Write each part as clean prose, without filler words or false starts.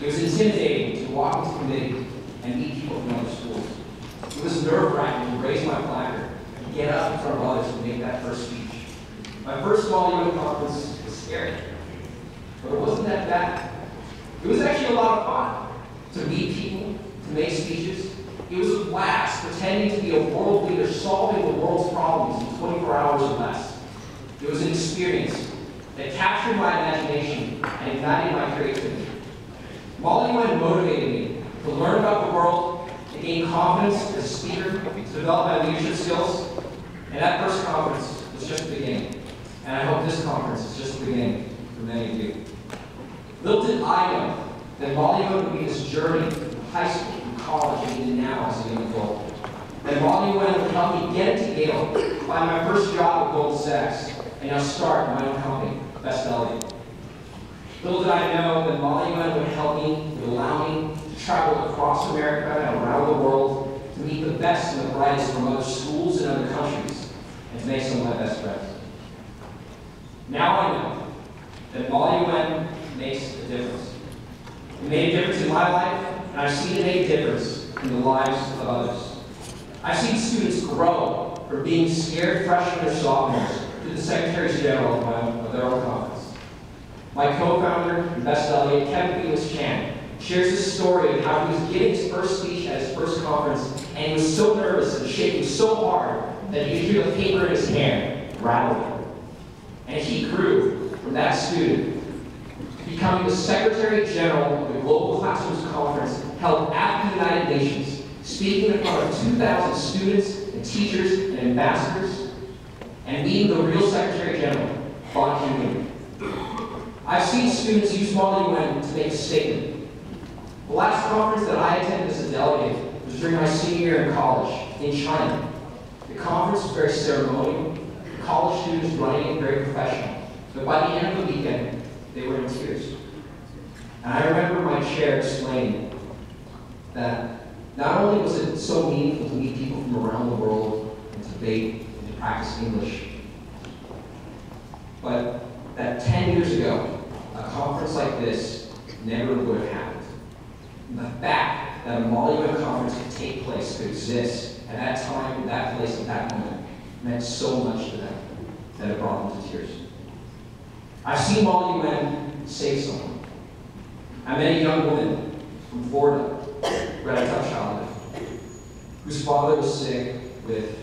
It was intimidating to walk into committee and meet people from other schools. It was nerve-wracking to raise my placard and get up in front of others and make that first speech. My first small unit conference was scary, but it wasn't that bad. It was actually a lot of fun to meet people, to make speeches. It was a blast pretending to be a world leader solving the world's problems in 24 hours or less. It was an experience that captured my imagination and ignited my creativity. Molly Wen motivated me to learn about the world, to gain confidence as a speaker, to develop my leadership skills. And that first conference was just the beginning. And I hope this conference is just the beginning for many of you. Little did I know that Molly Wen would be this journey from high school, from college, and even now as a young adult. That Molly Wen would help me get into Yale, find my first job at Goldman Sachs, and now start my own company, Delegate. Little did I know that Molly Wen would help me, would allow me to travel across America and around the world to meet the best and the brightest from other schools and other countries, and to make some of my best friends. Now I know that Molly Wen makes a difference. It made a difference in my life, and I've seen it make a difference in the lives of others. I've seen students grow from being scared freshmen or sophomores to the Secretaries General of their own conference. My co-founder and best delegate, Kevin Felix-Chan, shares his story of how he was giving his first speech at his first conference, and he was so nervous and shaking so hard that he could hear the paper in his hand rattling. And he grew from that student to becoming the Secretary General of the Global Classrooms Conference held at the United Nations, speaking in front of 2,000 students and teachers and ambassadors, and leading the real Secretary General, Ban Ki-moon. I've seen students use Molly Wen to make a statement. The last conference that I attended as a delegate was during my senior year in college in China. The conference was very ceremonial, the college students running it very professional, but by the end of the weekend, they were in tears. And I remember my chair explaining that not only was it so meaningful to meet people from around the world and to debate and to practice English, but that 10 years ago, a conference like this never would have happened. And the fact that a Molly Wen conference could take place, could exist, at that time, at that place, at that moment, meant so much to them that it brought them to tears. I've seen Molly Wen save someone. I met a young woman from Florida who had a tough childhood, whose father was sick with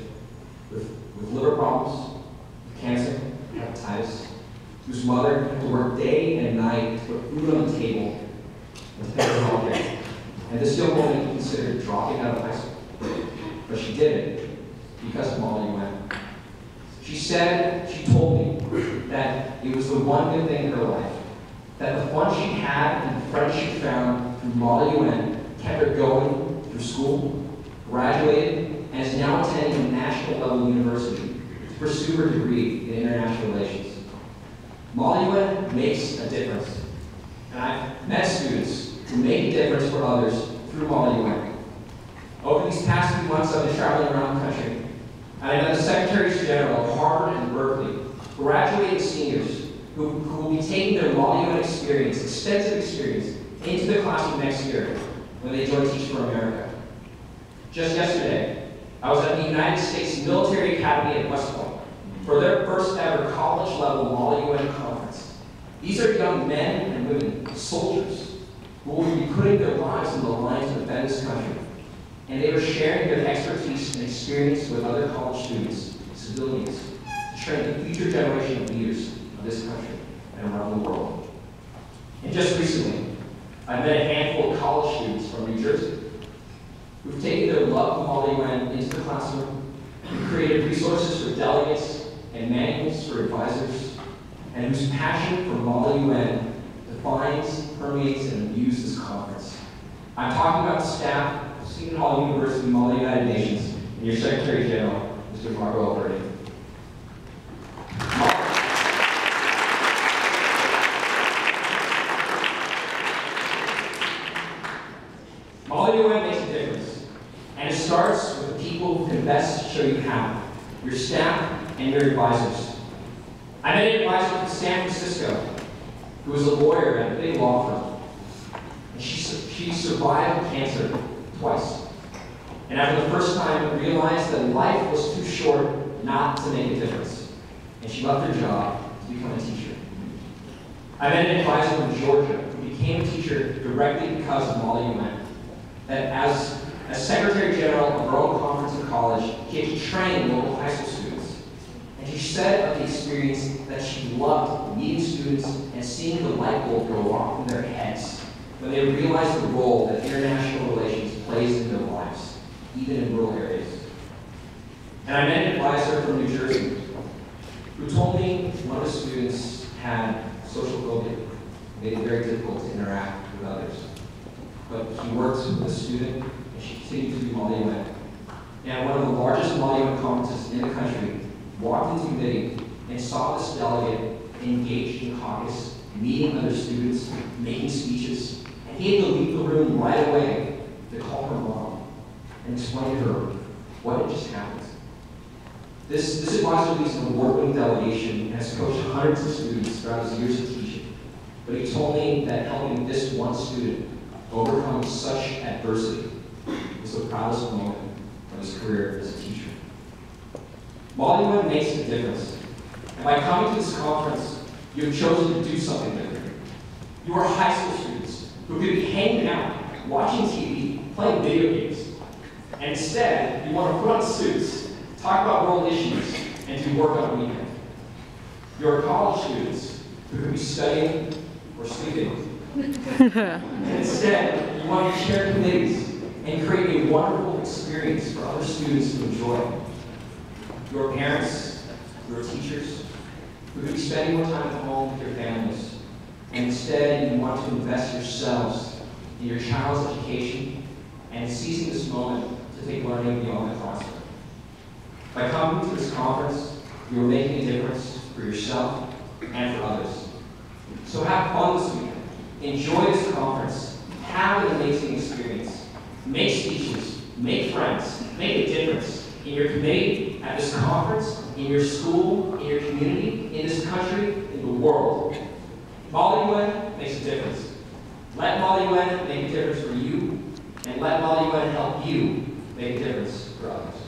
liver problems, with cancer, hepatitis, whose mother had to work day and night to put food on the table and to pay for health care. And this young woman considered dropping out of high school. But she did it because of Molly Wen. She told me that it was the one good thing in her life, that the fun she had and the friends she found through Molly Wen kept her going through school, graduated, and is now attending a national level university to pursue her degree in international relations. Molly Wen makes a difference, and I've met students who make a difference for others through Molly Wen. Over these past few months, I've been traveling around the country, and I met the Secretaries General of Harvard and Berkeley, graduating seniors who will be taking their Molly Wen experience, extensive experience, into the classroom next year when they join Teach for America. Just yesterday, I was at the United States Military Academy at West Point for their first ever college-level Molly Wen conference. These are young men and women, soldiers, who will be putting their lives on the line to defend this country. And they are sharing their expertise and experience with other college students, civilians, to train the future generation of leaders of this country and around the world. And just recently, I met a handful of college students from New Jersey who've taken their love of Molly Wen into the classroom and created resources for delegates and manuals for advisors, and whose passion for Molly Wen defines, permeates, and imbues this conference. I'm talking about the staff of Seton Hall University, Molly United Nations, and your Secretary General, Mr. Marco Alberti. Molly Wen makes a difference, and it starts with the people who can best show you how, your staff and your advisors. I met an advisor from San Francisco who was a lawyer at a big law firm. And she She survived cancer twice. And after the first time, realized that life was too short not to make a difference. And she left her job to become a teacher. I met an advisor from Georgia who became a teacher directly because of Molly Nguyen. That as Secretary General of her own conference in college, he had to train local high school students. And she said of the experience that she loved meeting students and seeing the light bulb go off in their heads when they realized the role that international relations plays in their lives, even in rural areas. And I met an advisor from New Jersey who told me one of the students had social phobia, made it very difficult to interact with others. But he worked with a student, and she continued to do Molly Nguyen. And one of the largest Molly Nguyen conferences in the country, walked into committee and saw this delegate engaged in caucus, meeting other students, making speeches, and he had to leave the room right away to call her mom and explain to her what had just happened. This advisor leads an award-winning delegation and has coached hundreds of students throughout his years of teaching. But he told me that helping this one student overcome such adversity was the proudest moment of his career as a teacher. Molly Nguyen makes a difference. And by coming to this conference, you have chosen to do something different. You are high school students who could be hanging out, watching TV, playing video games. And instead, you want to put on suits, talk about world issues, and do work on the weekend. You are college students who could be studying or sleeping. And instead, you want to chair committees and create a wonderful experience for other students to enjoy. Your parents, your teachers, who could be spending more time at home with your families. And instead, you want to invest yourselves in your child's education and seizing this moment to take learning beyond the classroom. By coming to this conference, you are making a difference for yourself and for others. So have fun this weekend. Enjoy this conference. Have an amazing experience. Make speeches. Make friends. Make a difference in your committee, at this conference, in your school, in your community, in this country, in the world. Molly Nguyen makes a difference. Let Molly Nguyen make a difference for you, and let Molly Nguyen help you make a difference for others.